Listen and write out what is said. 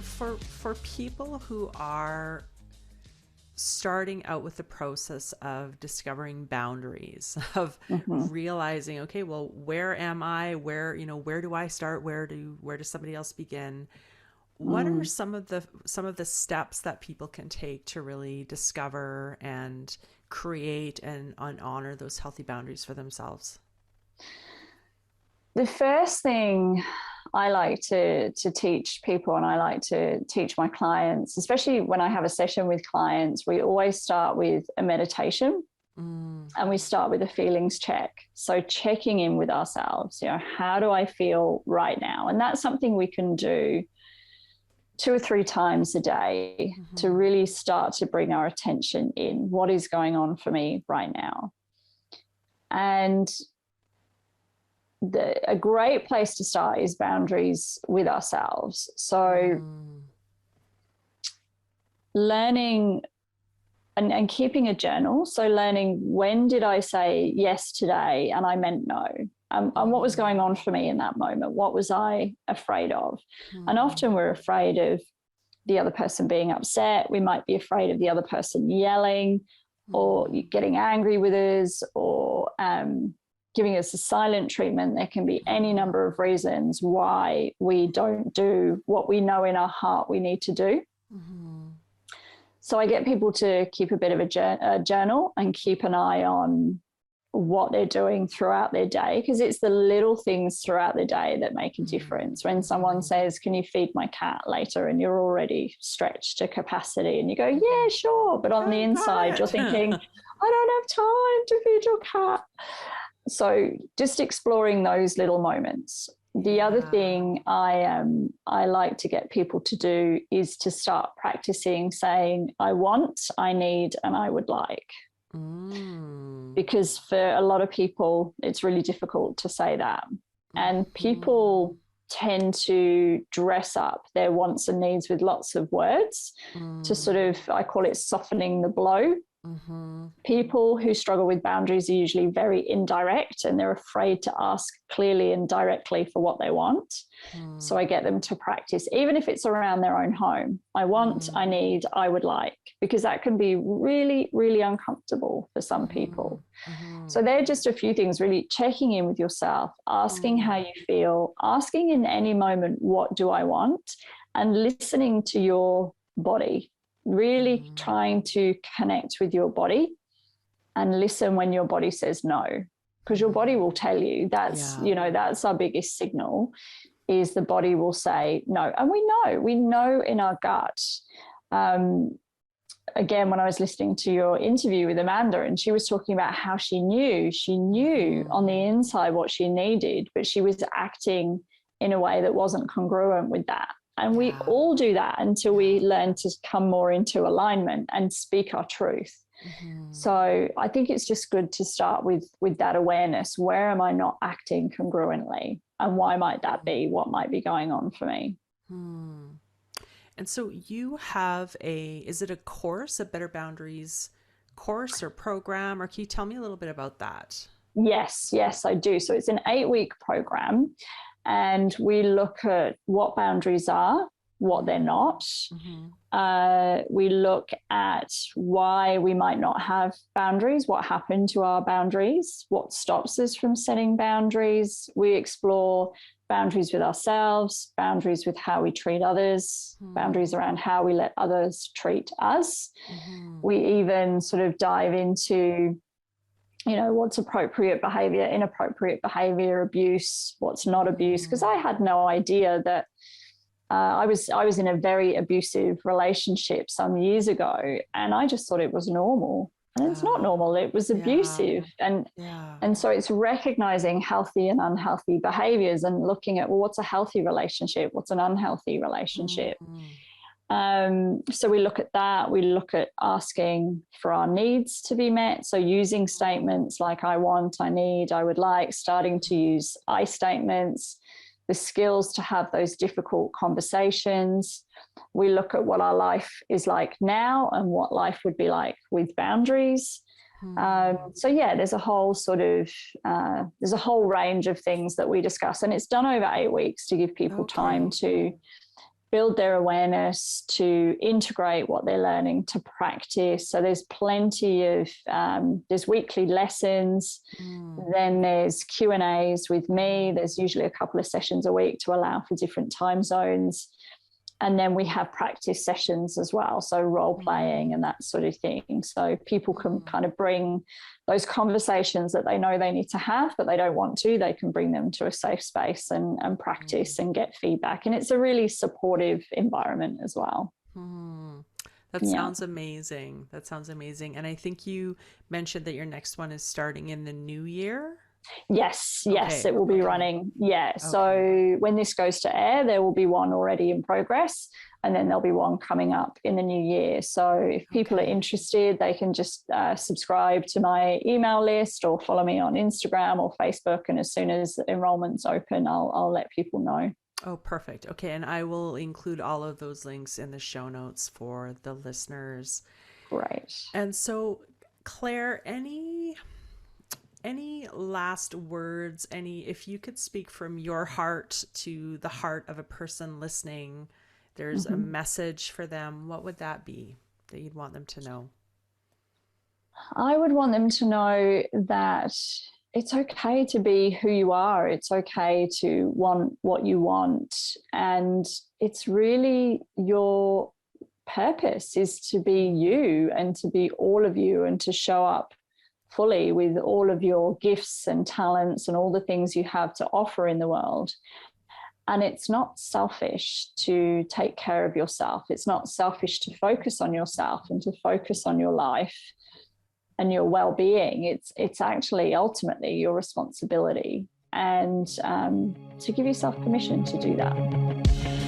for people who are starting out with the process of discovering boundaries, of realizing, okay, well, where am I? Where do I start? Where does somebody else begin? What are some of the steps that people can take to really discover and create and honor those healthy boundaries for themselves? The first thing I like to teach people, and I like to teach my clients, especially when I have a session with clients, we always start with a meditation and we start with a feelings check. So checking in with ourselves, how do I feel right now? And that's something we can do 2 or 3 times a day to really start to bring our attention in. What is going on for me right now? And a great place to start is boundaries with ourselves. So learning and keeping a journal. So learning, when did I say yes today and I meant no? And what was going on for me in that moment? What was I afraid of? And often we're afraid of the other person being upset. We might be afraid of the other person yelling or getting angry with us, or giving us a silent treatment. There can be any number of reasons why we don't do what we know in our heart we need to do. So I get people to keep a bit of a journal and keep an eye on what they're doing throughout their day, because it's the little things throughout the day that make a difference. When someone says, can you feed my cat later? And you're already stretched to capacity and you go, yeah, sure. But on the inside, you're thinking, I don't have time to feed your cat. So just exploring those little moments. The other thing I like to get people to do is to start practicing saying, I want, I need, and I would like. Because for a lot of people, it's really difficult to say that. And people tend to dress up their wants and needs with lots of words to sort of, I call it softening the blow. People who struggle with boundaries are usually very indirect and they're afraid to ask clearly and directly for what they want. So I get them to practice, even if it's around their own home. I want, I need, I would like, because that can be really, really uncomfortable for some people. So they're just a few things, really checking in with yourself, asking how you feel, asking in any moment, what do I want? And listening to your body. Really trying to connect with your body and listen when your body says no, because your body will tell you. That's that's our biggest signal, is the body will say no. And we know in our gut. Again, when I was listening to your interview with Amanda, and she was talking about how she knew on the inside what she needed, but she was acting in a way that wasn't congruent with that. And we all do that until we learn to come more into alignment and speak our truth. So I think it's just good to start with that awareness. Where am I not acting congruently? And why might that be? What might be going on for me? And so you have is it a course, a Better Boundaries course or program, or can you tell me a little bit about that? Yes, I do. So it's an 8-week program. And we look at what boundaries are, what they're not. We look at why we might not have boundaries, what happened to our boundaries, what stops us from setting boundaries. We explore boundaries with ourselves, boundaries with how we treat others, boundaries around how we let others treat us. We even sort of dive into what's appropriate behavior, inappropriate behavior, abuse, what's not abuse, because I had no idea that I was in a very abusive relationship some years ago, and I just thought it was normal. And it's not normal. It was abusive. And so it's recognizing healthy and unhealthy behaviors and looking at, well, what's a healthy relationship? What's an unhealthy relationship? So we look at that. We look at asking for our needs to be met. So using statements like I want, I need, I would like, starting to use I statements, the skills to have those difficult conversations. We look at what our life is like now and what life would be like with boundaries. There's a whole there's a whole range of things that we discuss, and it's done over 8 weeks to give people time to build their awareness, to integrate what they're learning, to practice. So there's plenty of, there's weekly lessons, then there's Q&As with me. There's usually a couple of sessions a week to allow for different time zones. And then we have practice sessions as well, so role playing and that sort of thing. So people can kind of bring those conversations that they know they need to have, but they don't want to. They can bring them to a safe space and practice and get feedback. And it's a really supportive environment as well. That sounds amazing. That sounds amazing. And I think you mentioned that your next one is starting in the new year. Yes, it will be running. So when this goes to air, there will be one already in progress, and then there'll be one coming up in the new year. So if people are interested, they can just subscribe to my email list or follow me on Instagram or Facebook. And as soon as enrollment's open, I'll let people know. Oh, perfect. Okay. And I will include all of those links in the show notes for the listeners. Great. And so, Claire, any last words, if you could speak from your heart to the heart of a person listening, there's a message for them, what would that be that you'd want them to know? I would want them to know that it's okay to be who you are. It's okay to want what you want. And it's really your purpose is to be you and to be all of you and to show up fully with all of your gifts and talents and all the things you have to offer in the world. And it's not selfish to take care of yourself. It's not selfish to focus on yourself and to focus on your life and your well-being. It's actually ultimately your responsibility, and to give yourself permission to do that.